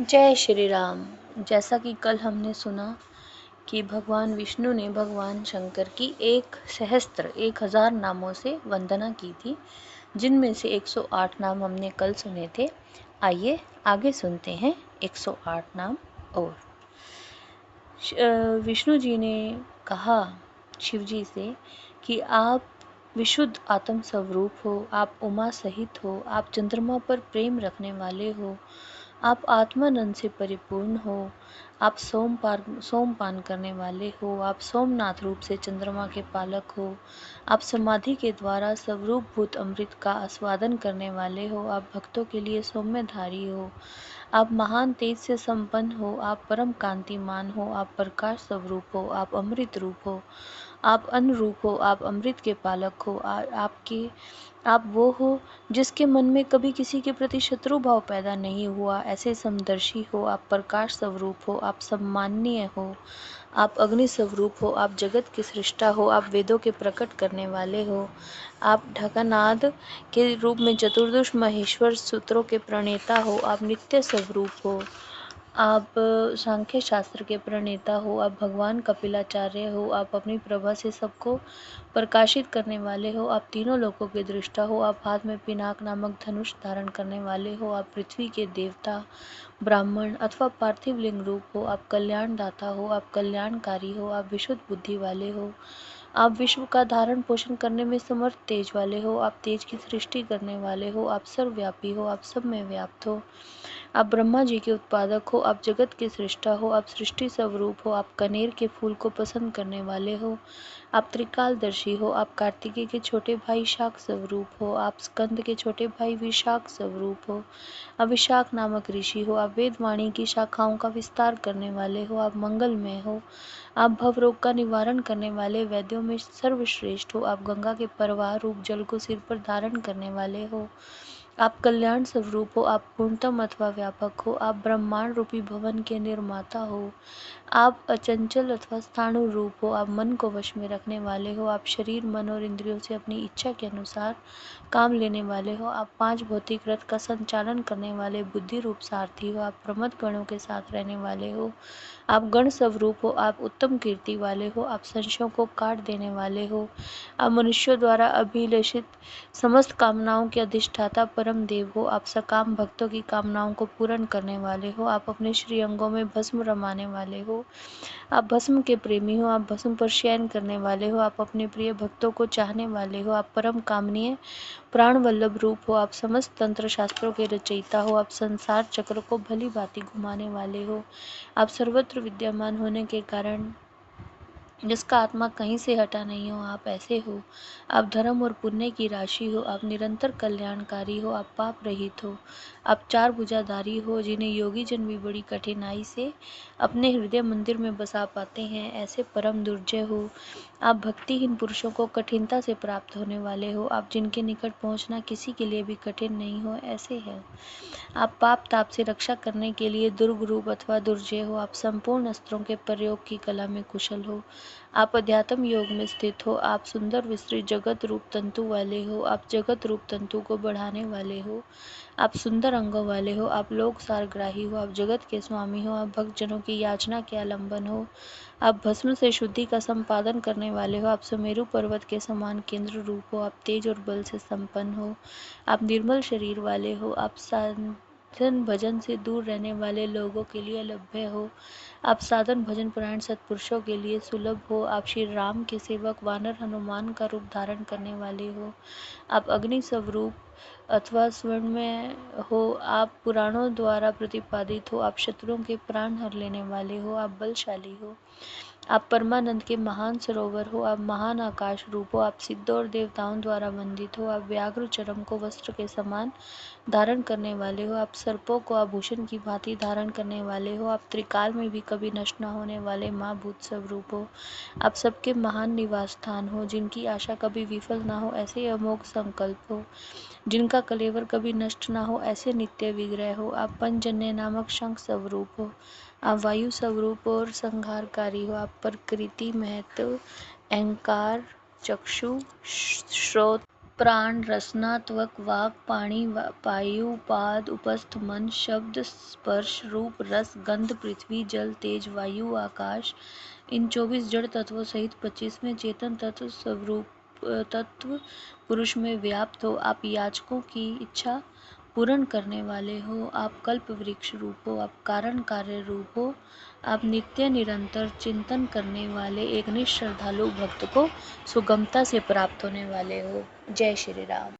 जय श्री राम। जैसा कि कल हमने सुना कि भगवान विष्णु ने भगवान शंकर की 1000 नामों से वंदना की थी, जिनमें से 108 नाम हमने कल सुने थे। आइए आगे सुनते हैं 108 नाम। और विष्णु जी ने कहा शिव जी से कि आप विशुद्ध आत्म स्वरूप हो, आप उमा सहित हो, आप चंद्रमा पर प्रेम रखने वाले हो, आप आत्मानंद से परिपूर्ण हो, आप सोमपान करने वाले हो, आप सोमनाथ रूप से चंद्रमा के पालक हो, आप समाधि के द्वारा स्वरूप भूत अमृत का आस्वादन करने वाले हो, आप भक्तों के लिए सौम्यधारी हो, आप महान तेज से संपन्न हो, आप परम कांतिमान हो, आप प्रकाश स्वरूप हो, आप अमृत रूप हो, आप अन्न रूप हो, आप अमृत के पालक हो, आप वो हो जिसके मन में कभी किसी के प्रति शत्रु भाव पैदा नहीं हुआ, ऐसे समदर्शी हो, आप प्रकाश स्वरूप हो, आप सम्माननीय हो, आप अग्नि स्वरूप हो, आप जगत के सृष्टा हो, आप वेदों के प्रकट करने वाले हो, आप ढकानाद के रूप में चतुर्दश महेश्वर सूत्रों के प्रणेता हो, आप नित्य स्वरूप हो, आप सांख्य शास्त्र के प्रणेता हो, आप भगवान कपिलाचार्य हो, आप अपनी प्रभा से सबको प्रकाशित करने वाले हो, आप तीनों लोकों के दृष्टा हो, आप हाथ में पिनाक नामक धनुष धारण करने वाले हो, आप पृथ्वी के देवता, ब्राह्मण अथवा पार्थिव लिंग रूप हो, आप कल्याण दाता हो, आप कल्याणकारी हो, आप विशुद्ध बुद्धि वाले हो, आप विश्व का धारण पोषण करने में समर्थ तेज वाले हो, आप तेज की सृष्टि करने वाले हो, आप सर्वव्यापी हो, आप सब में व्याप्त हो, आप ब्रह्मा जी के उत्पादक हो, आप जगत के सृष्टा हो, आप सृष्टि स्वरूप हो, आप कनेर के फूल को पसंद करने वाले हो, आप त्रिकालदर्शी हो, आप कार्तिकेय के छोटे भाई शाक स्वरूप हो, आप स्कंद के छोटे भाई विशाख स्वरूप हो, आप विशाख नामक ऋषि हो, आप वेदवाणी की शाखाओं का विस्तार करने वाले हो, आप मंगलमय हो, आप भवरोग का निवारण करने वाले वैद्यों में सर्वश्रेष्ठ हो, आप गंगा के प्रवाह रूप जल को सिर पर धारण करने वाले हो, आप कल्याण स्वरूप हो, आप पूर्णतम अथवा व्यापक हो, आप ब्रह्मांड रूपी भवन के निर्माता हो, आप अचंचल अथवा स्थाणु रूप हो, आप मन को वश में रखने वाले हो, आप शरीर मन और इंद्रियों से अपनी इच्छा के अनुसार काम लेने वाले हो, आप 5 भौतिक रथ का संचालन करने वाले बुद्धि रूप सारथी हो, आप प्रमद गणों के साथ रहने वाले हो, आप गण स्वरूप हो, आप उत्तम कीर्ति वाले हो, आप संशयों को काट देने वाले हो, आप मनुष्यों द्वारा अभिलषित समस्त कामनाओं के अधिष्ठाता परम देव हो, आप सकाम भक्तों की कामनाओं को पूर्ण करने वाले हो, आप अपने श्री अंगों में भस्म रमाने वाले हो, आप भस्म के प्रेमी हो, आप भस्म पर शयन करने वाले हो, आप अपने प्रिय भक्तों को चाहने वाले हो, आप परम कामनीय प्राण वल्लभ रूप हो, आप समस्त तंत्र शास्त्रों के रचयिता हो, आप संसार चक्र को भली भांति घुमाने वाले हो, आप सर्वत्र विद्यमान होने के कारण जिसका आत्मा कहीं से हटा नहीं हो, आप ऐसे हो, आप धर्म और पुण्य की राशि हो, आप निरंतर कल्याणकारी हो, आप पाप रहित हो, आप 4 भुजाधारी हो, जिन्हें योगी जन भी बड़ी कठिनाई से अपने हृदय मंदिर में बसा पाते हैं, ऐसे परम दुर्जय हो, आप भक्तिहीन पुरुषों को कठिनता से प्राप्त होने वाले हो, आप जिनके निकट पहुंचना किसी के लिए भी कठिन नहीं हो, ऐसे हैं, आप पाप ताप से रक्षा करने के लिए दुर्ग रूप अथवा दुर्जय हो, आप संपूर्ण अस्त्रों के प्रयोग की कला में कुशल हो, आप अध्यात्म योग में स्थित हो, आप सुंदर विस्तृत जगत रूप तंतु वाले हो, आप जगत रूप तंतु को बढ़ाने वाले हो, आप सुंदर अंगों वाले हो, आप लोक सारग्राही हो, आप जगत के स्वामी हो, आप भक्तजनों की याचना के आलंबन हो, आप भस्म से शुद्धि का संपादन करने वाले हो, आप सुमेरु पर्वत के समान केंद्र रूप हो, आप तेज और बल से संपन्न हो, आप निर्मल शरीर वाले हो, आप साधन भजन से दूर रहने वाले लोगों के लिए लभ्य हो, आप साधन भजन परायण सत्पुरुषों के लिए सुलभ हो, आप श्री राम के सेवक वानर हनुमान का रूप धारण करने वाले हो, आप अग्नि स्वरूप अथवा स्वर्ण में हो, आप पुराणों द्वारा प्रतिपादित हो, आप शत्रुओं के प्राण हर लेने वाले हो, आप बलशाली हो, आप परमानंद के महान सरोवर हो, आप महान आकाश रूप हो, आप सिद्धों और देवताओं द्वारा वंदित हो, आप व्याघ्र चरम को वस्त्र के समान धारण करने वाले हो, आप सर्पों को आभूषण की भांति धारण करने वाले हो, आप त्रिकाल में भी कभी नष्ट न होने वाले माँ भूत स्वरूप हो, आप सबके महान निवास स्थान हो, जिनकी आशा कभी विफल ना हो, ऐसे अमोघ संकल्प हो, जिनका कलेवर कभी नष्ट ना हो, ऐसे नित्य विग्रह हो, आप पंचजन्य नामक शंख स्वरूप हो, आप वायु स्वरूप और संहारकारी हो, आप प्रकृति महत्व अहंकार चक्षु श्रोत प्राण, रसना, त्वक, वाक, पाणि, पायु, पाद, उपस्थ, मन, शब्द, स्पर्श, रूप, रस, गंध, पृथ्वी, जल, तेज, वायु, आकाश, इन 24 जड़ तत्वों सहित 25वें चेतन तत्व स्वरूप तत्व पुरुष में व्याप्त हो। आप याचकों की इच्छा पूर्ण करने वाले हो, आप कल्प वृक्ष रूप हो, आप कारण कार्य रूप हो, आप नित्य निरंतर चिंतन करने वाले एक निश्रद्धालु भक्त को सुगमता से प्राप्त होने वाले हो। जय श्री राम।